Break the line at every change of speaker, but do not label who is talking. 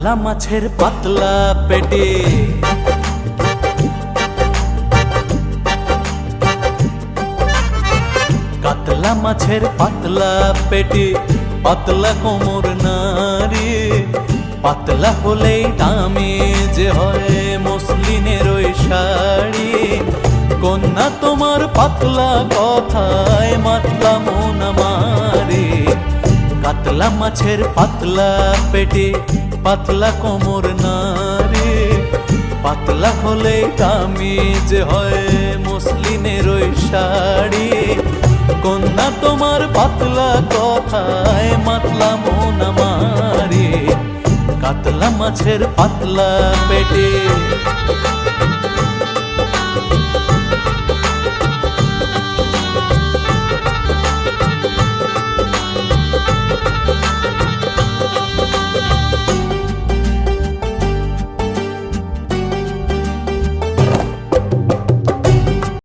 কাতলা মাছের পাতলা পেটে কাতলা মাছের পাতলা পেটে পাতলা কোমর নারী পাতলা হলেই দামি যে হয় মসলিনের ওই শাড়ি কন্যা তোমার পাতলা কথায় মাতলা মন আমারে কাতলা মাছের পাতলা পেটে পাতলা কোমর নারী পাতলা হলে দামি যে হয় মসলিনের ওই শাড়ি কন্যা তোমার পাতলা কথায় মাতলা মন আমারে কাতলা মাছের পাতলা পেটে।